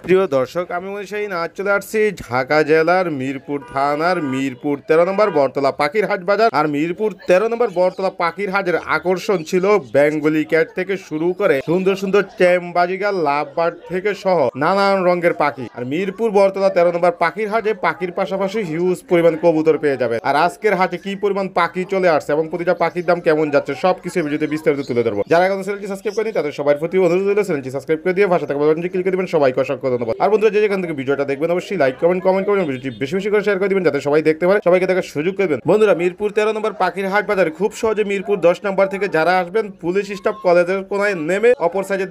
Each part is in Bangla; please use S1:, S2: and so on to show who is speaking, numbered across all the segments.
S1: প্রিয় দর্শক, আমি সেই নাচ চলে আসছি ঢাকা জেলার মিরপুর থানার মিরপুর 13 নম্বর বটতলা পাখির হাট বাজার। আর মিরপুর 13 নম্বর বটতলা পাখির হাটের আকর্ষণ ছিল বেঙ্গলি ক্যাট থেকে শুরু করে সুন্দর সুন্দর টেমবাজিগার লাভবার্ড থেকে সহ নানান রঙের পাখি। আর মিরপুর বটতলা 13 নম্বর পাখির হাটে পাখির পাশাপাশি হিউজ পরিমাণ কবুতর পেয়ে যাবে। আর আজকের হাটে কি পরিমাণ পাখি চলে আসছে এবং প্রতিটা পাখির দাম কেমন যাচ্ছে সবকিছু ভিডিওতে বিস্তারিত তুলে ধরবো। যারা এখন চ্যানেলটি সাবস্ক্রাইব করেনি তাদের সবার প্রতি অনুরোধ রইল চ্যানেলটি সাবস্ক্রাইব করে দিয়ে ভাষা থাকা বাটনটি ক্লিক করে দিবেন। সবাইকে অসংখ্য ধন্যবাদ। আর বন্ধুরা, যে যেখান থেকে ভিডিওটা দেখবেন অবশ্যই লাইক কমেন্ট করবেন, ভিডিওটি বেশি বেশি করে শেয়ার করে দিবেন যাতে সবাই দেখতে পারে, সবাইকে দেখার সুযোগ করবেন। বন্ধুরা, মিরপুর 13 নম্বর পাখির হাট বাজারে খুব সহজে মিরপুর 10 নম্বর থেকে যারা আসবেন পুলিশ স্টাফ কলেজের কোনায় নেমে অপর সাইডে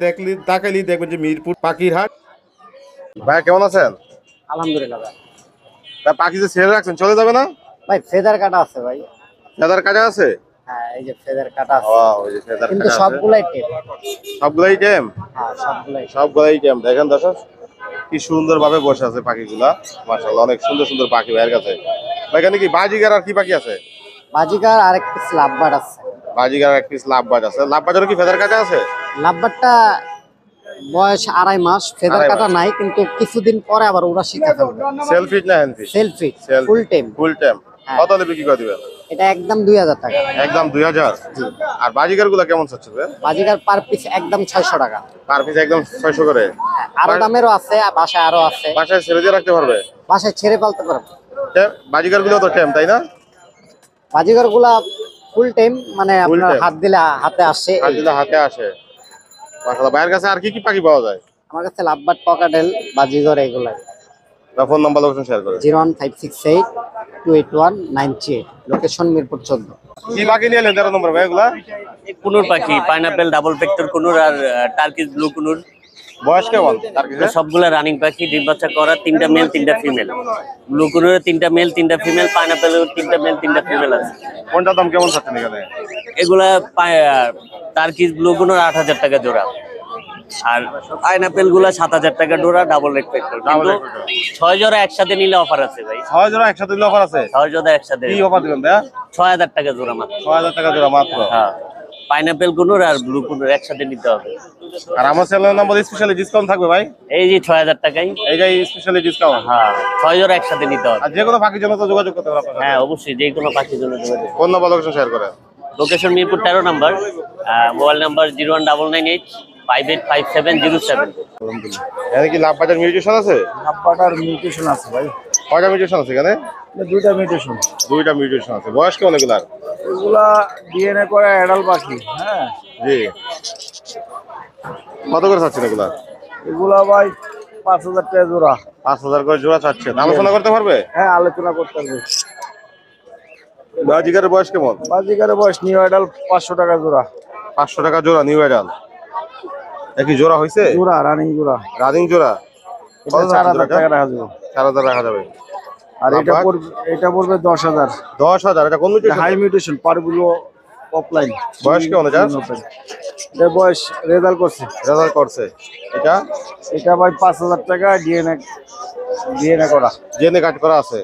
S1: তাকাইলেই দেখবেন যে মিরপুর পাখির হাট। ভাই কেমন আছেন?
S2: আলহামদুলিল্লাহ ভাই।
S1: পাখি যে ছেড়ে রাখছেন চলে যাবে না?
S2: ভাই ফেদার কাটা আছে ভাই।
S1: ফেদার কাটা আছে?
S2: হ্যাঁ, এই যে ফেদার কাটা আছে।
S1: ওই যে ফেদার
S2: কিন্তু
S1: কাটা আছে।
S2: সবগুলাই টেপ।
S1: সবগুলাই টেম?
S2: হ্যাঁ, সবগুলাই।
S1: সবগুলাই টেম। দেখেন দর্শক কি সুন্দর ভাবে বসে আছে পাখিগুলা, মাশাআল্লাহ অনেক সুন্দর সুন্দর পাখি ভাইয়ের কাছে। এখানে কি বাজিগার আর কি পাখি আছে?
S2: বাজিকার আর এক পিস লাভবার্ড আছে।
S1: বাজিগার আর এক পিস লাভবার্ড আছে। লাভবার্ডের কি ফেদার কাটা আছে?
S2: লাভবার্ডটা বয়স 2.5 মাস, ফেদার
S1: 2.5
S2: কাটা
S1: মাস।
S2: নাই, কিন্তু কিছুদিন পরে আবার ওরা শিখে ফেলবে।
S1: সেলফিট না হ্যান্ডফিট?
S2: সেলফি ফুল টেম।
S1: ফুল টেম।
S2: হ্যাঁ।
S1: কত হলে বিক্রি করে দিবেন?
S2: এটা একদম 2000 টাকা।
S1: একদম 2000। আর বাজিগার গুলা কেমন চাচ্ছে?
S2: বাজিকার পার পিস একদম 600 টাকা।
S1: পার পিস একদম 600 করে।
S2: আরো দামেরও আছে, বাসায় আরো আছে।
S1: বাসায় ছেড়ে দিয়ে রাখতে পারবে?
S2: বাসায় ছেড়ে পালতে পারবে।
S1: বাজিগার গুলো তো টেম, তাই না?
S2: বাজিকার গুলা ফুল টেম, মানে
S1: Full
S2: আপনার
S1: tame।
S2: হাত দিলে হাতে আসে।
S1: হাত দিলে হাতে আসে। মাশাআল্লাহ। ভাইয়ের কাছে আর কি কি পাখি পাওয়া যায়?
S2: আমার কাছে লাভবার্ড, পকাটেল, বাজিগর এগুলা।
S1: ফোন নাম্বার লোকেশন শেয়ার করে।
S2: 01568 281 938, লোকেশন মিরপুর 14।
S1: কি পাখি নিয়ে এলেন 13 নম্বর ভাই এগুলা?
S3: কুনুর পাখি, পাইনাপেল, ডাবল ভেক্টর কুনুর আর টার্কিশ ব্লু কুনুর।
S1: বয়স কেমন তার কিছু?
S3: সবগুলা রানিং পাখি, ডিম বাচ্চা করা, 3টা মেল 3টা ফিমেল। ব্লু কুনুরের 3টা মেল 3টা ফিমেল, পাইনাপেলের 3টা মেল 3টা ফিমেল আছে।
S1: কোনটার দাম কেমন চাচ্ছেন এখানে?
S3: এগুলা টার্কিশ ব্লু কুনুর 8000 টাকা জোড়া, আর পাইনাপেল গুলা 7000 টাকা জোড়া, ডাবল রেড ভেক্টর। কিন্তু 6 জোড়া একসাথে নিলে অফার আছে ভাই।
S1: 6 জোড়া একসাথে দিলে অফার আছে?
S3: 6 জোড়া একসাথে
S1: কি অফার দিবেন ভাইয়া?
S3: 6000 টাকা জোড়া মাত্র।
S1: 6000 টাকা জোড়া মাত্র?
S3: হ্যাঁ, পাইনাপেল কুনুর আর ব্লু কুনুর একসাথে নিতে হবে।
S1: আর আমার চ্যানেলের নাম্বার স্পেশালি ডিসকাউন্ট থাকবে ভাই?
S3: এই যে 6000 টাকাই।
S1: এইটাই স্পেশালি ডিসকাউন্ট?
S3: হ্যাঁ, 6 জোড়া একসাথে নিতে হবে।
S1: আর যে কোনো পাখির জন্য তো যোগাযোগ করতে হবে আপনার?
S3: হ্যাঁ, অবশ্যই, যে কোনো পাখির জন্য যোগাযোগ।
S1: ফোন নাম্বার লোকেশন শেয়ার করেন।
S3: লোকেশন মিরপুর 13 নম্বর, মোবাইল নাম্বার 01998 585707।
S1: এখানে কি লাভ বাজার মিউটেশন আছে?
S2: লাভবার্ডার মিউটেশন আছে ভাই।
S1: কয়টা মিউটেশন আছে এখানে?
S2: দুইটা মিউটেশন।
S1: দুইটা মিউটেশন আছে। বয়স কেমন এগুলার?
S2: এগুলা ডিএনএ করে অ্যাডাল পাখি। হ্যাঁ,
S1: জি। কত করে চাচ্ছেন এগুলা?
S2: এগুলা ভাই 5000 টাকা জোড়া।
S1: 5000 করে জোড়া চাচ্ছেন। আলোচনা করতে পারবে?
S2: হ্যাঁ, আলোচনা করতে হবে।
S1: বাজিগারের বয়স কেমন?
S2: বাজিকারের বয়স নিউ অ্যাডাল 500 টাকা জোড়া।
S1: 500 টাকা জোড়া নিউ অ্যাডাল। একই জোড়া হইছে?
S2: জোড়া রানিং জোড়া।
S1: রানিং জোড়া?
S2: এটা 4000 টাকা রাখা যাবে।
S1: 4000 রাখা যাবে।
S2: আর এটা পড়বে 10000।
S1: 10000। এটা কোন মিউটেশন?
S2: হাই মিউটেশন, পারগুলো অফলাইন।
S1: বয়স কেমন এটা?
S2: এর বয়স রেজাল্ট করছে।
S1: রেজাল্ট করছে। এটা
S2: ভাই 5000 টাকা ডিএনএ করা।
S1: জেনে কাট করা আছে।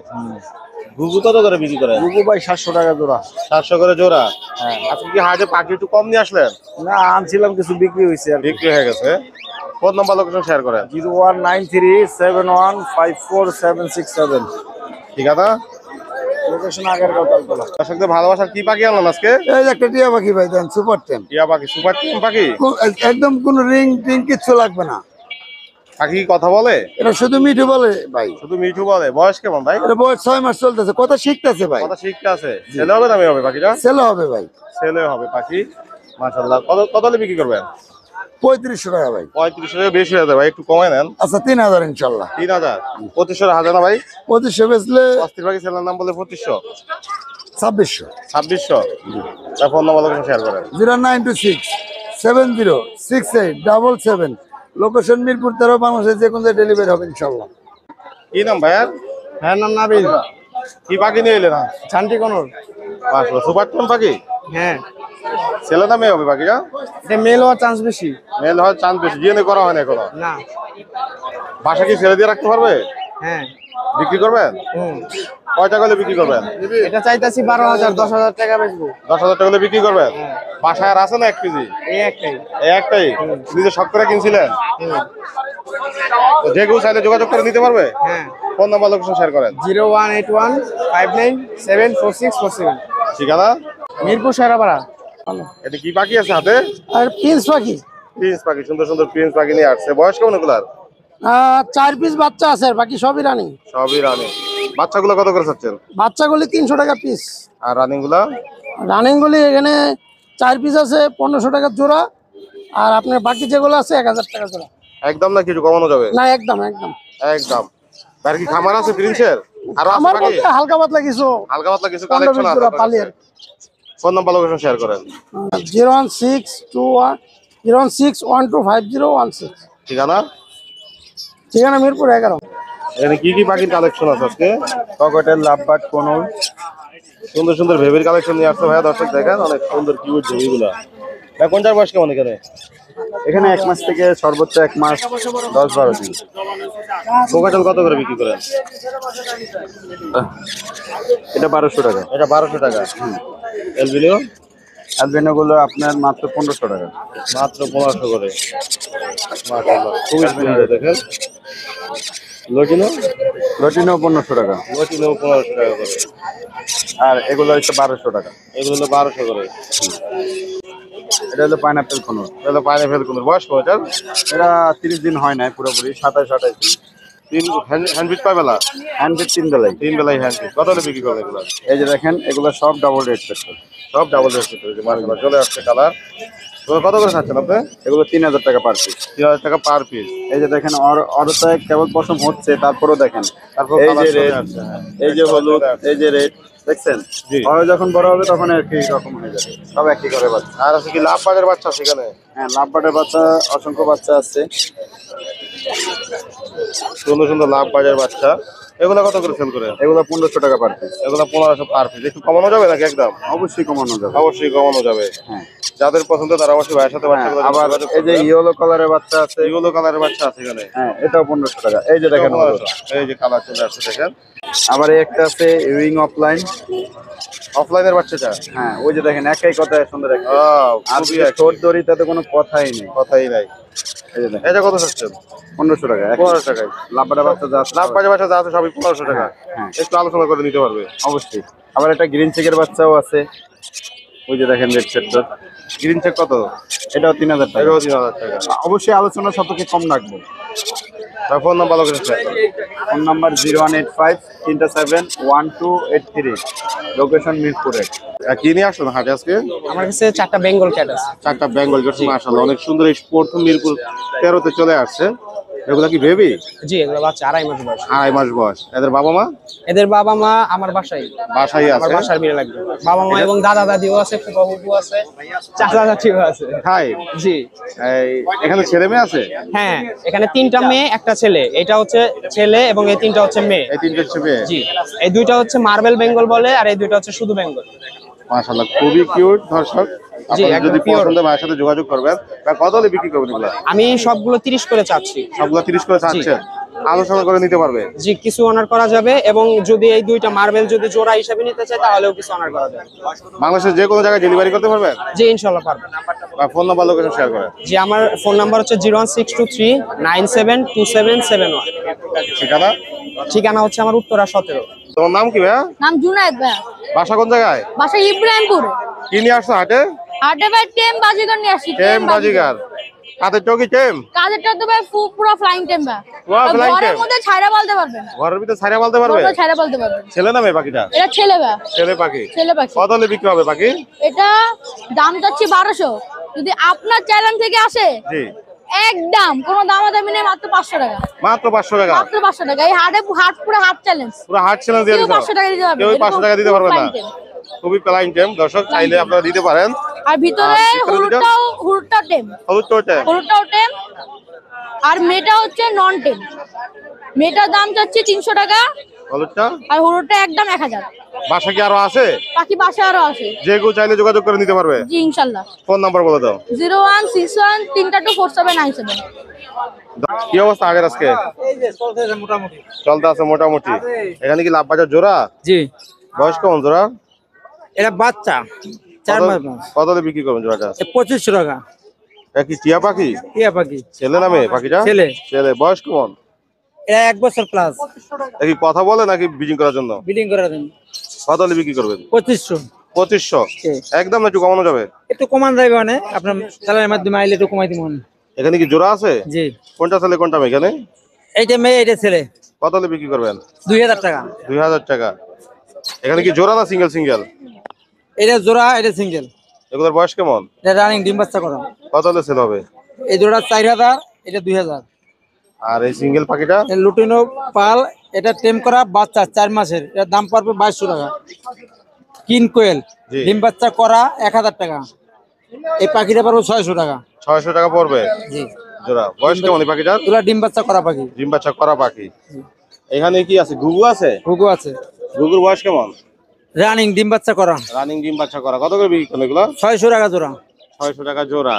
S1: ঘুঘু কত করে বিক্রি করে?
S2: গুগু ভাই 700 টাকা জোড়া।
S1: 700 করে জোড়া? হ্যাঁ। আজকে কি হাটে পাখি একটু কম নিয়ে আসলেন?
S2: না, আনছিলাম, কিছু বিক্রি হয়েছে আর
S1: বিক্রি হয়ে গেছে। ফোন নাম্বার লোকেশন শেয়ার করেন।
S2: 01937157767।
S1: ঠিক আছে।
S2: লোকেশন আগের কথা।
S1: দর্শকদের ভালোবাসার কি পাখি আনলেন আজকে?
S4: এই যে একটা টিয়া পাখি ভাই, দেন সুপার টেম।
S1: টিয়া পাখি, সুপার টিম পাখি?
S4: একদম কোনো রিং টিং কিচ্ছু লাগবে না।
S1: পাখি কি কথা বলে?
S4: এটা শুধু মিঠু বলে ভাই।
S1: শুধু মিঠু বলে? বয়স কেমন ভাই?
S4: এটা বয়স 6 মাস চলতেছে, কথা শিখতেছে ভাই।
S1: কথা শিখতে আছে। ছেলে হবে না মেয়ে হবে পাখিটা?
S4: ছেলে হবে ভাই।
S1: ছেলে হবে পাখি। মাশাআল্লাহ। কত হলে বিক্রি করবেন?
S4: 3500 টাকা ভাই।
S1: 3500 টাকা বেশি হয়ে যাবে ভাই, একটু কমায় নেন।
S4: আচ্ছা 3000 ইনশাল্লাহ।
S1: 3000? 2500 হাজার না ভাই?
S4: 2500 বেচলে
S1: অস্থির পাখি ছেলের নাম বলে 2500?
S4: 2600।
S1: 2600? তার ফোন নাম্বার লোকেশন শেয়ার করেন।
S4: 0926 706877। লোকেশন মিরপুর 13, বাংলাদেশে যে কোনো ডেলিভারি হবে ইনশাল্লাহ।
S1: কি নাম ভাইয়ার?
S2: হ্যাঁ, নাম নাবিল।
S1: কি পাখি নিয়ে এলেন?
S2: শান্তি কোনর।
S1: মাশাআল্লাহ। সুপার টিম পাখি?
S2: হ্যাঁ,
S1: ছেলে না মেয়ে হবে পাখিটা?
S2: এটা মেল হওয়ার চান্স বেশি।
S1: মেল হয় চান্স বেশি। জিএনএ করা হয় না এখনো?
S2: না।
S1: বাসা কি ছেড়ে দিয়ে রাখতে পারবে?
S2: হ্যাঁ।
S1: বিক্রি করবেন? কয় টাকা হলে বিক্রি করবেন?
S2: এটা চাইতাছি 12,000 10,000 টাকা বেচবো।
S1: 10,000 টাকা হলে বিক্রি করবেন? বাসায় আর আছে না 1 কেজি?
S2: এই একটাই।
S1: এই একটাই নিজে শখ করে কিনছিলেন? তো যে কেউ চাইলে যোগাযোগ করে নিতে পারবে?
S2: হ্যাঁ।
S1: ফোন নাম্বার লোকেশন শেয়ার করেন।
S2: 0181597467।
S1: ঠিকানা?
S2: মিরপুর শেরাপাড়া।
S1: এটা কি পাখি আছে হাতে?
S2: আর প্রিন্স পাখি।
S1: প্রিন্স পাখি, সুন্দর সুন্দর প্রিন্স পাখি নিয়ে আসছে। বয়স কেমন এগুলার?
S2: 4 পিস বাচ্চা আছে আর বাকি সবই রানিং।
S1: সবই রানিং। বাচ্চাগুলো কত করে চাচ্ছেন?
S2: বাচ্চাগুলি 300 টাকা পিস।
S1: আর রানিং গুলা?
S2: রানিং গুলি এখানে 4 পিস আছে 1500 টাকা জোড়া। আর আপনার বাকি যেগুলো আছে 1000 টাকা জোড়া।
S1: একদম না কিছু কমানো যাবে?
S2: না একদম একদম
S1: একদম। আর কি খামার আছে প্রিন্সের? আর আছে
S2: আমার
S1: পাখি?
S2: মধ্যে হালকা পাতলা কিছু
S1: হালকা পাতলা কিছু কালেকশন আছে আপনার
S2: পালিয়ে।
S1: কাছে? ফোন নাম্বার লোকেশন শেয়ার করেন।
S2: 016125016।
S1: ঠিকানা?
S2: ঠিকানা মিরপুর 11।
S1: এখানে কি কি পাখির কালেকশন আছে আজকে?
S4: ককটেল, লাভবার্ড, কোনল।
S1: সুন্দর সুন্দর বেবির কালেকশন নিয়ে আসছে ভাইয়া, দর্শক দেখেন অনেক সুন্দর কিউট বেবিগুলো। ভাই কোনটার বয়স কেমন এখানে?
S4: এখানে 1 মাস থেকে সর্বোচ্চ 1 মাস 10-12 দিন।
S1: কোকাটেল কত করে বিক্রি করেন?
S4: এটা 1200 টাকা।
S1: এটা 1200 টাকা। এলবিনিও
S4: অ্যালবিনো গুলো আপনার মাত্র 1500 টাকা।
S1: মাত্র 1500 করে। মাশাআল্লাহ খুবই সুন্দর দেখেন। লটিনো?
S4: লটিনো 1500 টাকা।
S1: লটিনো 1500 টাকা করে।
S4: আর এগুলো হচ্ছে 1200 টাকা।
S1: এগুলো হলো 1200 করে।
S4: এটা হলো পাইনাপেল কোনল।
S1: তাহলে পাইনাপেল কোন বয়স কত এটার?
S4: এটা 30 দিন হয় নাই পুরোপুরি, 27-28 দিন।
S1: তিন হ্যান্ডফিট কয় বেলা?
S4: হ্যান্ডেড 3 বেলায়।
S1: 3 বেলায় হ্যান্ডফিট। কত হলে বিক্রি করবে এগুলো?
S4: এই যে দেখেন এগুলো সব ডাবল রেড সেক্টর।
S1: সব ডাবল রেট হয়েছে মাশাআল্লাহ, চলে আসছে কালার। তো কত করে খাচ্ছেন আপনি?
S4: এগুলো 3000 টাকা পার পিস।
S1: 3000 টাকা পার পিস।
S4: এই যে দেখেন অরতায় কেবল পশম হচ্ছে, তারপরেও দেখেন
S1: তারপর
S4: এই
S1: কালার
S4: যে
S1: চলে
S4: রেড,
S1: আসছে। হ্যাঁ।
S4: এই যে হলুদ, এই যে রেড, দেখছেন?
S1: জি।
S4: হয় যখন বড় হবে তখন একই রকম হয়ে যাবে, সব একই করে বাচ্চা।
S1: আর আছে কি লাভ বাজার বাচ্চা সেখানে?
S4: হ্যাঁ, লাভবার্ডের বাচ্চা অসংখ্য বাচ্চা আছে।
S1: সুন্দর সুন্দর লাভ বাজার বাচ্চা। এগুলো কত করে সেল করে?
S4: এগুলো 1500 টাকা পার পিস।
S1: এগুলো 1500 পার পিস। একটু কমানো যাবে নাকি একদম?
S4: অবশ্যই কমানো যাবে।
S1: অবশ্যই কমানো যাবে।
S4: হ্যাঁ।
S1: যাদের পছন্দ তারা অবশ্যই ভাইয়ের সাথে
S4: হ্যাঁ,
S1: বাচ্চাগুলো
S4: আবার
S1: যোগাযোগ
S4: এই যে
S1: করবে।
S4: ইয়েলো কালারের বাচ্চা আছে।
S1: এগুলো কালারের বাচ্চা আছে এখানে।
S4: হ্যাঁ, এটাও 1500 টাকা। এই যে দেখেন হলুদ।
S1: এই যে কালার চলে আসছে দেখেন।
S4: আবার এই একটা আছে উইং অফলাইন।
S1: অফলাইনের বাচ্চাটা?
S4: হ্যাঁ, ওই যে দেখেন একই কথায় সুন্দর একটা। আর
S1: খুবই
S4: যদি ঠোঁট ধরি তাতে কোনো কথাই নেই।
S1: কথাই নাই।
S4: এই যে দেখেন
S1: এটা কত চাচ্ছেন?
S4: 1500 টাকা।
S1: 1500 টাকায়।
S4: লাভবার্ডের বাচ্চা যা আছে
S1: লাভ বাজার বাচ্চা যা আছে সবই 1500 টাকা।
S4: হ্যাঁ।
S1: একটু আলোচনা করে নিতে পারবে।
S4: অবশ্যই। আবার একটা গ্রিন চেকের বাচ্চাও আছে। ওই যে দেখেন রেড সেক্টর।
S1: গ্রিন চেক কত?
S4: এটাও 3000 টাকা।
S1: এটাও 3000 টাকা।
S4: অবশ্যই আলোচনা সাপেক্ষে কম রাখবো।
S1: তার ফোন নাম্বার লোকেশন শেয়ার করুন।
S4: Phone number 0185-371283। লোকেশন মিরপুরে।
S1: আর কি নিয়ে আসলেন হাটে আজকে?
S2: আমার কাছে 4টা বেঙ্গল ক্যাট আছে।
S1: 4টা বেঙ্গল ক্যাট মাশাআল্লাহ অনেক সুন্দর। এই প্রথম মিরপুর 13-তে চলে আসছে। এগুলা কি বেবি?
S2: জি, এগুলো বাচ্চা 2.5 মাস বয়স।
S1: 2.5 মাস বয়স। এদের বাবা মা?
S2: এদের বাবা মা আমার বাসায়
S1: আছে।
S2: বাসার মিলে লাগবে। বাবা মা এবং দাদা দাদিও আছে, ফুফা ফুফু আছে, চাচা চাচিও আছে।
S1: হাই।
S2: জি।
S1: এখানে ছেলে মেয়ে আছে?
S2: হ্যাঁ, এখানে 3টা মেয়ে, একটা ছেলে। এটা হচ্ছে ছেলে এবং এই 3টা হচ্ছে মেয়ে।
S1: এই 3টে হচ্ছে মেয়ে?
S2: জি। এই 2টা হচ্ছে মার্বেল বেঙ্গল বলে, আর এই 2টা হচ্ছে শুধু বেঙ্গল।
S1: মাশাআল্লাহ খুবই কিউট দর্শক।
S2: জি,
S1: আপনারা
S2: একদম
S1: যদি
S2: pure।
S1: পছন্দ ভাইয়ের সাথে যোগাযোগ করবেন। তা কত হলে বিক্রি করবেন এগুলা?
S2: আমি সবগুলো 30 করে চাচ্ছি।
S1: সবগুলা 30 করে চাচ্ছেন? আলোচনা করে নিতে পারবে?
S2: জি, কিছু অনার করা যাবে এবং যদি এই 2টা মার্বেল যদি জোড়া হিসেবে নিতে চায় তাহলেও কিছু অনার করা যাবে।
S1: বাংলাদেশের যে কোনো জায়গায় ডেলিভারি করতে পারবেন?
S2: জি, ইনশাআল্লাহ পারবো।
S1: আর ফোন নাম্বার লোকেশন শেয়ার করেন।
S2: জি, আমার ফোন নাম্বার হচ্ছে 01623972771।
S1: ঠিকানা?
S2: ঠিকানা হচ্ছে আমার উত্তরা 17।
S1: তোমার নাম কি ভাইয়া?
S5: নাম জুনায়েদ ভাইয়া।
S1: বাসা কোন জায়গায়?
S5: বাসা ইব্রাহিমপুর।
S1: কি নিয়ে আসছো হাটে?
S5: হাটে ভাই টেম বাজিগার নিয়ে আসি।
S1: টেম বাজিগার। হাতের চৌকি টেম?
S5: কাজেরটা তো ভাই পুরো ফ্লাইং টেম ভাই।
S1: পুরো flying
S5: ঘরের
S1: টেম?
S5: মধ্যে ছাইরা বলতে পারবেন না।
S1: ঘরের ভিতরে ছাইরা বলতে পারবে?
S5: পুরো ছাইরা বলতে পারবেন।
S1: ছেলে না মেয়ে পাখিটা?
S5: এটা ছেলে ভাই।
S1: ছেলে পাখি।
S5: ছেলে পাখি।
S1: কত হলে বিক্রি হবে পাখি?
S5: এটা দাম চাচ্ছি 1200। যদি আপনার চ্যানেল থেকে আসে
S1: জি।
S5: একদম কোনো দামাদামি নেই, মাত্র 500 টাকা।
S1: মাত্র 500 টাকা?
S5: মাত্র 500 টাকা। এই হাট পুরো হাট চ্যালেঞ্জ।
S1: পুরো হাট চ্যালেঞ্জ দিয়ে
S5: কেউ
S1: দিছো?
S5: 500 টাকা দিতে পারবে।
S1: কেউ 500 টাকা দিতে পারবে না?
S5: flying টেম।
S1: খুবই প্লাইং টেম দর্শক, চাইলে আপনারা দিতে পারেন।
S5: আর ভিতরে
S1: আর ভিতরে
S5: হলুদটাও টেম।
S1: হলুদ তো টেম?
S5: হলুদটাও টেম। আর মেটা হচ্ছে নন টেম। মেটার দাম চাচ্ছি 300 টাকা।
S1: হলুদটা?
S5: আর হলুদটা একদম 1000।
S1: বাসা কি আরো আছে?
S5: পাখি বাসা আরো আছে।
S1: যে কেউ চাইলে যোগাযোগ করে নিতে পারবে।
S5: জি ইনশাল্লাহ।
S1: ফোন নাম্বার বলে দাও।
S5: 0161 3224797।
S1: কি অবস্থা আগের আজকে? চলতে আছে মোটামুটি। এখানে কি লাভ বাজার জোড়া?
S6: জি,
S1: বয়স কেমন জোড়া?
S6: এটা বাচ্চা 4 মাস বয়স।
S1: কত দিয়ে বিক্রি করবেন জোড়াটা?
S6: 2500 টাকা।
S1: এটা কি টিয়া পাখি?
S6: টিয়া পাখি
S1: ছেলে নামে পাখিটা?
S6: ছেলে।
S1: ছেলে। বয়স কেমন?
S6: এটা 1 বছর প্লাস।
S1: এটা কি কথা বলে নাকি ব্রিডিং করার জন্য?
S6: বিডিং করার জন্য।
S1: কত দিয়ে বিক্রি করবেন?
S6: 2500।
S1: 2500।
S6: জি।
S1: একদম না একটু কমানো যাবে?
S6: একটু কমান যাবে মানে আপনার চ্যানেলের মাধ্যমে আইলে একটু কমাই দিব।
S1: এখানে কি জোড়া আছে?
S6: জি।
S1: কোনটা ছেলে কোনটা মেয়ে এখানে?
S6: এইটা মেয়ে এইটা ছেলে।
S1: কত দিয়ে বিক্রি করবেন?
S6: 2000 টাকা।
S1: 2000 টাকা। এখানে কি জোড়া না সিঙ্গেল সিঙ্গেল?
S6: এটা জোড়া, এটা সিঙ্গেল।
S1: এগুলোর বয়স কেমন?
S6: এটা রানিং ডিম বাচ্চা করা।
S1: কত হলে সেল হবে?
S6: এই জোড়া 4000, এটা 2000।
S1: আর এই সিঙ্গেল পাখিটা?
S6: লুটিনো পাল, এটা টেম করা বাচ্চা 4 মাসের। এর দাম পড়বে 2200 টাকা। কিন কোয়েল
S1: জি।
S6: ডিম বাচ্চা করা 1000 টাকা। এই পাখিটা পড়বে 600 টাকা।
S1: 600 টাকা পড়বে
S6: জি।
S1: জোড়া। বয়স কেমন এই পাখিটার?
S6: এগুলা ডিম বাচ্চা করা পাখি।
S1: ডিম বাচ্চা করা পাখি। এখানে কি আছে? ঘুঘু আছে?
S6: ঘুঘু আছে।
S1: ঘুঘুর বয়স কেমন?
S6: রানিং ডিম বাচ্চা করা।
S1: রানিং ডিম বাচ্চা করা। কত করে বিক্রি করেন এগুলো?
S6: 600 টাকা জোড়া।
S1: 600 টাকা জোড়া।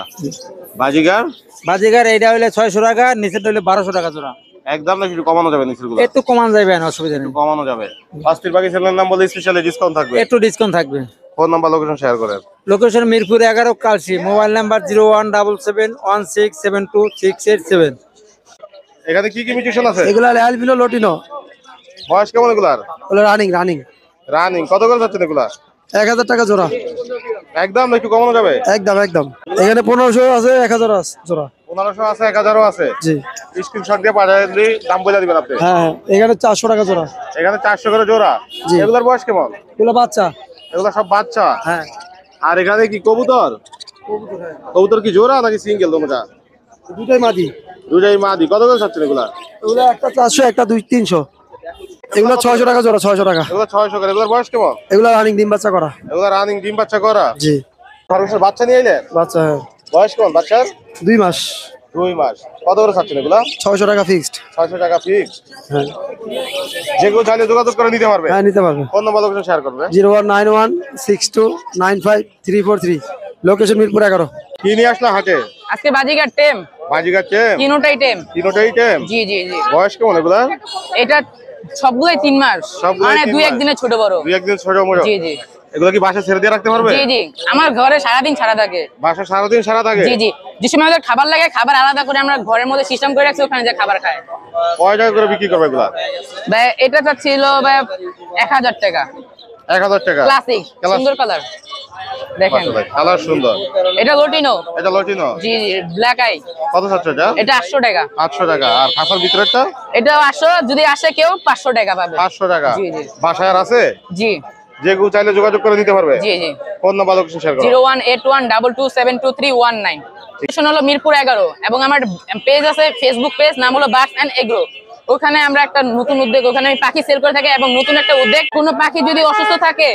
S1: বাজিগার?
S6: বাজিগার এইটা হইলে 600 টাকা, নিচেরটা হইলে 1200 টাকা জোড়া।
S1: একদম না একটু কমানো যাবে নিচের গুলো?
S6: একটু কমান যাবে না, অসুবিধা নেই।
S1: কমানো যাবে। পাঁচটির পাখি ছেলের নাম বলে স্পেশালি ডিসকাউন্ট থাকবে।
S6: একটু ডিসকাউন্ট থাকবে।
S1: ফোন নাম্বার লোকেশন শেয়ার করেন।
S6: Location Mirpur 11 Kalshi. Mobile number 0177167267।
S1: এখানে কি কি মিউটেশন আছে?
S2: এগুলা অ্যালবিনো লটিনো।
S1: বয়স কেমন এগুলার?
S2: ওগুলো রানিং।
S1: রানিং। কত করে যাচ্ছেন এগুলা?
S2: 1000 টাকা জোড়া।
S1: একদম না একটু কমানো যাবে?
S2: একদম। এখানে 1500 আছে, 1000 আছে জোড়া।
S1: 1500 আছে, 1000ও আছে।
S2: জি।
S1: স্ক্রিনশট দিয়ে পাঠিয়ে দিলে দাম বলে দিবেন আপনি।
S2: হ্যাঁ, এখানে 400 টাকা জোড়া।
S1: এখানে 400 করে জোড়া।
S2: জি।
S1: এগুলার বয়স কেমন?
S2: এগুলো বাচ্চা।
S1: এগুলা সব বাচ্চা।
S2: হ্যাঁ।
S1: আর এখানে কি কবুতর? কবুতর কি জোড়া নাকি সিঙ্গেল দুটোটা?
S2: দুটাই মাদি।
S1: দুটাই মাদি। কত করে যাচ্ছেন এগুলা?
S2: এগুলো একটা 400, একটা 300। এগুলো 600 টাকা জোড়া, 600 টাকা।
S1: এগুলা 600 করে। এগুলার বয়স কেমন?
S2: এগুলো রানিং ডিম বাচ্চা করা।
S1: এগুলা রানিং ডিম বাচ্চা করা।
S2: জি।
S1: খরগোশের বাচ্চা নিয়ে এলেন?
S2: বাচ্চা, হ্যাঁ।
S1: বয়স কেমন বাচ্চার?
S2: 2 মাস।
S1: 2 মাস। কত করে যাচ্ছেন এগুলা?
S2: 600 টাকা ফিক্সড।
S1: 600 টাকা ফিক্স।
S2: হ্যাঁ।
S1: যে কেউ চাইলে যোগাযোগ করে নিতে পারবে।
S2: হ্যাঁ, নিতে পারবে।
S1: ফোন নাম্বার লোকেশন শেয়ার করবে।
S2: 019162953343। লোকেশন মিরপুর 11।
S1: কি নিয়ে আসলা হাটে?
S7: আজকে বাজিগার টেম,
S1: বাজিগার টেম?
S7: তিনোটাই টেম।
S1: তিনোটাই টেম?
S7: জি জি জি।
S1: বয়স কেমন এগুলা?
S7: এটা সবগুলাই 3 মাস,
S1: সবগুলাই
S7: মানে
S1: 3
S7: 2
S1: মাস।
S7: একদিনের ছোট বড়।
S1: 2 একদিন ছোট বড়।
S7: জি জি
S1: এগুলো কি বাসা ছেড়ে দিয়ে রাখতে পারবে?
S7: জি জি। আমার ঘরে সারাদিন ছাড়া থাকে।
S1: বাসা সারাদিন সারা থাকে?
S7: জি জি। যে সময় ওদের খাবার লাগে, খাবার আলাদা করে আমরা ঘরের মধ্যে সিস্টেম করে রাখছি, ওখানে যে খাবার খায়।
S1: কয় টাকা করে বিক্রি করবে এগুলা?
S7: ভাই এটা চাচ্ছিল ভাই 1000 টাকা।
S1: 1000 টাকা।
S7: ক্লাসিক, সুন্দর কালার দেখেন।
S1: কালার সুন্দর।
S7: এটা লটিনো।
S1: এটা লটিনো?
S7: জি জি, ব্ল্যাক আই।
S1: কত যাচ্ছে এটা?
S7: এটা 800 টাকা।
S1: 800 টাকা। আর খাসার ভিতরেরটা?
S7: এটা 800, যদি আসে কেউ 500 টাকা পাবে।
S1: 500 টাকা।
S7: জি জি।
S1: বাসায় আর আছে?
S7: জি
S1: যে কেউ চাইলে যোগাযোগ করে নিতে পারবে।
S7: জি জি।
S1: ফোন নাম্বার লোকেশন শেয়ার করো।
S7: 018122722319। লোকেশন হলো মিরপুর 11 এবং আমার পেজ আছে, ফেসবুক পেজ, নাম হলো বার্ডস এন্ড এগ্রো। ওখানে আমরা একটা নতুন উদ্যোগ, ওখানে আমি পাখি সেল করে থাকি এবং নতুন একটা উদ্যোগ, কোনো পাখি যদি অসুস্থ থাকে,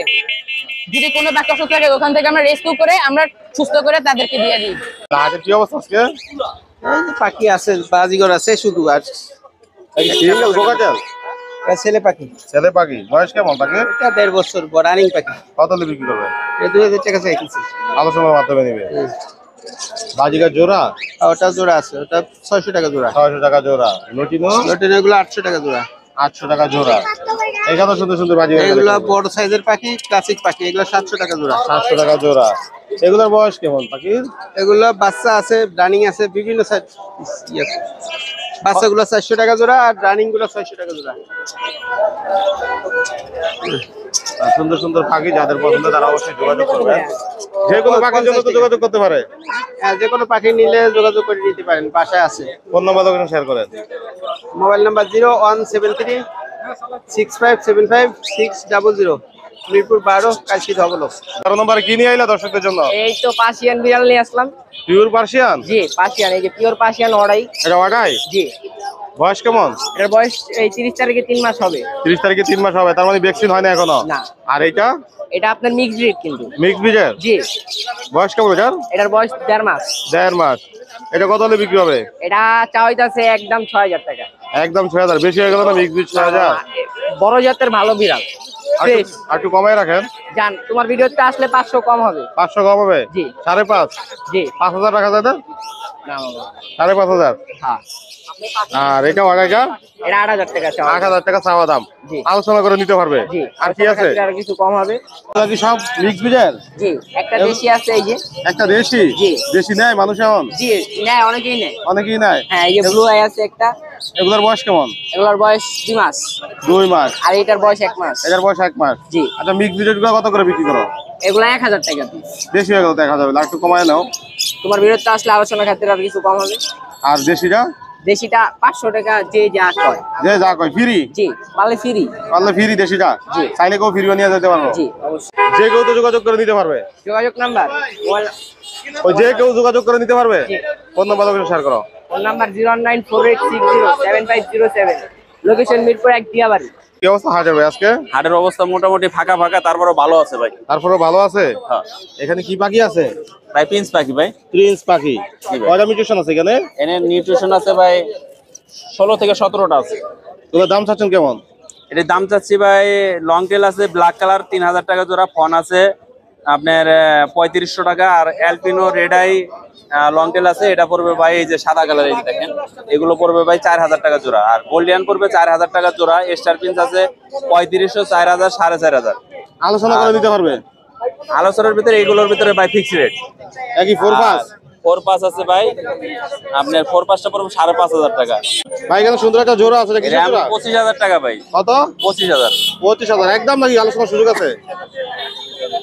S7: ওখান থেকে আমরা রেস্কিউ করে আমরা সুস্থ করে তাদেরকে দিয়ে দিই।
S1: হাটের কি অবস্থা আজকে?
S6: পাখি আছে, বাজিগর আছে শুধু। আর
S1: সিঙ্গেল গোকাটেল?
S6: ছেলে পাখি।
S1: ছেলে পাখি। বয়স কেমন পাখির?
S6: এটা 1.5 বছর রানিং পাখি।
S1: কত দিয়ে বিক্রি করবে?
S6: 2000 টাকা চাইতেছি।
S1: আলোচনার মাধ্যমে নিবে। বাজিগার জোড়া?
S6: ওটা জোড়া আছে, ওটা 600 টাকা জোড়া।
S1: 600 টাকা জোড়া। লটিনো?
S6: লটিনোগুলো 800 টাকা জোড়া।
S1: 800 টাকা জোড়া। এখানে সুন্দর সুন্দর বাজিগার।
S6: এগুলো বড় সাইজের পাখি, ক্লাসিক পাখি। এগুলো 700 টাকা জোড়া।
S1: 700 টাকা জোড়া। এগুলোর বয়স কেমন পাখির?
S6: এগুলো বাচ্চা আছে, রানিং আছে, বিভিন্ন সাইজ। বাচ্চাগুলো 400 টাকা জোড়া আর রানিং গুলো 600 টাকা জোড়া।
S1: সুন্দর সুন্দর পাখি যাদের পছন্দ তারা অবশ্যই যোগাযোগ করবে। যে কোনো পাখির জন্য তো যোগাযোগ করতে পারে।
S6: হ্যাঁ, যে কোনো পাখি নিলে যোগাযোগ করে নিতে পারেন, বাসায় আছে।
S1: ফোন নাম্বার লোকেশন শেয়ার করেন।
S6: Mobile number 0173675600। মিরপুর 12 কাশি ধবলক।
S1: 12 নম্বরে কি নিয়ে আইলা দর্শকদের জন্য?
S7: এই তো পার্সিয়ান বিড়াল নিয়ে আসলাম।
S1: Pure Persian?
S7: জি পার্সিয়ান, এই যে পিওর পার্সিয়ান অর্ডাই।
S1: এটা ওয়াটাই?
S7: জি।
S1: বয়স কেমন?
S7: এর বয়স এই 30 তারিখে 3 মাস হবে।
S1: 30 তারিখে 3 মাস হবে, তার মানে ভ্যাকসিন হয় না এখনো?
S7: না।
S1: আর এটা?
S7: এটা আপনার মিক্স ব্রিড কিন্তু।
S1: মিক্স ব্রিডের?
S7: জি।
S1: বয়স কেমন এটার?
S7: এটার বয়স 1.5 মাস।
S1: 1.5 মাস। এটা কত হলে বিক্রি হবে?
S7: এটা চা হইতাছে একদম 6000 টাকা।
S1: একদম 6000। বেশি হয়ে গেল না? Mix breed 6000?
S7: বড় জাতের ভালো বিড়াল।
S8: ফ্রেশ
S1: আর একটু কমাই রাখেন।
S8: জান তোমার ভিডিওতে আসলে 500 কম হবে।
S1: 500 কম হবে?
S8: জি।
S1: 5.5।
S8: জি
S1: 5000 রাখা যায় না?
S8: না বাবা
S1: 5.5।
S8: হ্যাঁ
S1: আর এটা ওয়াগাইকা
S8: এটা 8000 টাকা চাও।
S1: 8000 টাকা চাওয়া দাম।
S8: জি।
S1: আলোচনা করে নিতে পারবে।
S8: জি
S1: আর কি আছে?
S8: আর কিছু কম হবে।
S1: এগুলা কি সব মিক্স বিজের?
S8: জি একটা দেশি আছে এই যে।
S1: একটা দেশি?
S8: জি।
S1: দেশি নেয় মানুষ এখন?
S8: জি নেয় অনেকেই নেয়।
S1: অনেকেই নেয়।
S8: হ্যাঁ এই যে ব্লু আই আছে একটা।
S1: এগুলোর বয়স কেমন?
S8: এগুলোর বয়স 2 মাস
S1: 2 মাস।
S8: আর এটার বয়স 1 মাস।
S1: এটার বয়স 1 মাস।
S8: জি।
S1: আচ্ছা মিক্স বিজের গুলো কত করে বিক্রি করো?
S8: এগুলো 1000 টাকা পিস।
S1: দেশি এগুলো দেখা যাবে, আর একটু কমায় নাও।
S8: তোমার ভিডিওতে আসলে আলোচনা খাতিরে আর কিছু কম হবে।
S1: আর দেশিটা?
S8: দেশিটা 500 টাকা যে যা কয়।
S1: যে যা কয় ফ্রি?
S8: জি পারলে ফ্রি।
S1: পারলে ফ্রি দেশিটা?
S8: জি।
S1: চাইলে কেউ ফ্রিও নিয়ে যেতে পারবো?
S8: জি অবশ্যই।
S1: যে কেউ তো যোগাযোগ করে নিতে পারবে?
S8: যোগাযোগ নাম্বার
S1: ওই যে কেউ যোগাযোগ করে নিতে পারবে? ফোন নাম্বার শেয়ার করো।
S8: Phone number 09486077507। Location Mirpur 1 Diabari.
S1: কি অবস্থা হাটের ভাই আজকে?
S9: হাটের অবস্থা মোটামুটি ফাঁকা ফাঁকা, তারপরে ভালো আছে ভাই।
S1: তারপরে ভালো আছে?
S9: হ্যাঁ
S1: এখানে কি পাখি আছে?
S9: ভাই প্রিন্স পাখি ভাই।
S1: প্রিন্স পাখি।
S9: জি ভাই।
S1: কয়টা মিউটেশন আছে এখানে?
S9: এনে নিউট্রিশন আছে ভাই 16 থেকে 17টা আছে।
S1: তোর দাম চাচ্ছেন কেমন?
S9: এটার দাম চাচ্ছি ভাই, লং টেল আছে ব্ল্যাক কালার 3000 টাকা জোড়া, ফন আছে আপনার 3500 টাকা, আর albino red eye long tail আছে, এটা পড়বে ভাই এই যে সাদা কালার, এই যে দেখেন এগুলো পড়বে ভাই 4000 টাকা জোড়া, আর গোল্ডিয়ান পড়বে 4000 টাকা জোড়া, স্টার প্রিন্স আছে 3500, 4000, 4500।
S1: আলোচনা করে নিতে পারবে?
S9: আলোচনার ভিতরে এইগুলোর ভিতরে ভাই ফিক্স রেট।
S1: একই 4-5?
S9: 4-5 আছে ভাই, আপনার 4-5টা পড়বে 5500 টাকা।
S1: ভাই এখানে সুন্দর একটা জোড়া আছে,
S9: এটা 25000 টাকা ভাই।
S1: কত?
S9: 25000।
S1: 25000 একদম নাকি আলোচনার সুযোগ আছে?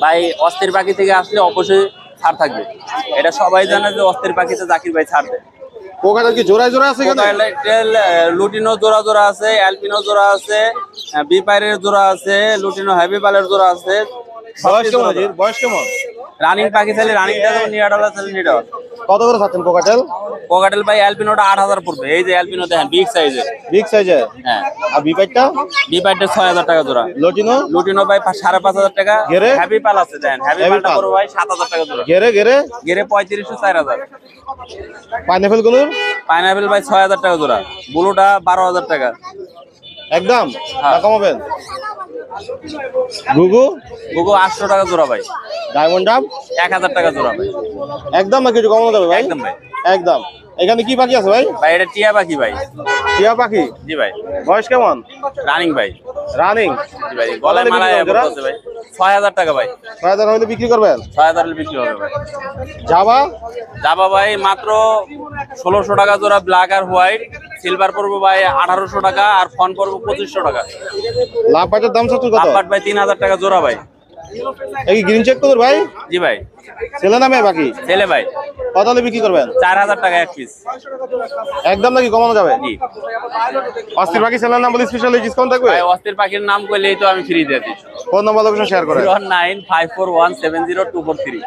S9: ভাই অস্থির পাখি থেকে আসলে অবশ্যই ছাড় থাকবে, এটা সবাই জানে যে অস্থির পাখিতে জাকির ভাই ছাড় দেয়।
S1: কোকাটার কি জোড়ায় জোড়া আছে এখানে?
S9: লুটিনো জোড়া জোড়া আছে, অ্যালপিনো জোড়া আছে, বিপাইরের জোড়া আছে, লুটিনো হেভি পালের জোড়া আছে।
S1: বয়স কেমন আছে? বয়স কেমন?
S9: রানিং পাখি চাইলে রানিংটা যেমন নিরাডলা চাইলে নিরাডলা।
S1: কত করে চাচ্ছেন কোকাটেল?
S9: কোকাটেল ভাই অ্যালপিনোটা 8000 পড়বে, এই যে অ্যালপিনো দেখেন বিগ সাইজের।
S1: বিগ সাইজের?
S9: হ্যাঁ।
S1: আর বিপাইটটা?
S9: বিপাইরটা 6000 টাকা জোড়া।
S1: লটিনো?
S9: লুটিনো ভাই 5500 টাকা।
S1: গেরে?
S9: হেভি পাল আছে দেখেন, হেভি পালটা পড়বে ভাই 7000 টাকা জোড়া।
S1: গেরে গেরে?
S9: গেরে 3500, 4000।
S1: পাইনাপেল গুলোর?
S9: পাইনাপেল ভাই 6000 টাকা জোড়া, ব্লুটা 12000 টাকা
S1: একদম?
S9: হ্যাঁ।
S1: না কমাবেন? গুগু?
S9: গুগু 800 টাকা জোড়া ভাই।
S1: ডায়মন্ড ডাব?
S9: 1000 টাকা জোড়া ভাই।
S1: একদম না কিছু কমানো যাবে ভাই?
S9: একদম ভাই।
S1: একদম। এখানে কি পাখি আছে ভাই?
S9: ভাই এটা টিয়া পাখি ভাই।
S1: টিয়া পাখি?
S9: জি ভাই।
S1: বয়স কেমন?
S9: রানিং ভাই।
S1: রানিং?
S9: জি ভাই, গলায় মালায় পড়তেছে ভাই। 6000 টাকা ভাই।
S1: 6000 হলে বিক্রি করবেন?
S9: 6000 এর বিক্রি হবে ভাই।
S1: জাবা?
S9: জাবা ভাই মাত্র 1600 টাকা জোড়া, ব্ল্যাক আর হোয়াইট। সিলভার পড়বে ভাই 1800 টাকা, আর ফন পড়বে 2500 টাকা।
S1: লাভ পাটের দাম চাচ্ছেন কত?
S9: লাভবাট ভাই 3000 টাকা জোড়া ভাই।
S1: এই গ্রিন চেক কত ভাই?
S9: জি ভাই।
S1: ছেলে না মেয়ে পাখি?
S9: ছেলে ভাই।
S1: কত হলে বিক্রি করবেন?
S9: 4000 টাকা এক পিস।
S1: একদম নাকি কমানো যাবে?
S9: জি।
S1: অস্থির পাখি ছেলের নাম বলে স্পেশালি ডিসকাউন্ট থাকবে?
S9: ভাই অস্থির পাখির নাম কইলেই তো আমি ফ্রি দিয়ে দিই।
S1: ফোন নাম্বার লোকেশন শেয়ার করেন।
S9: 09541702443।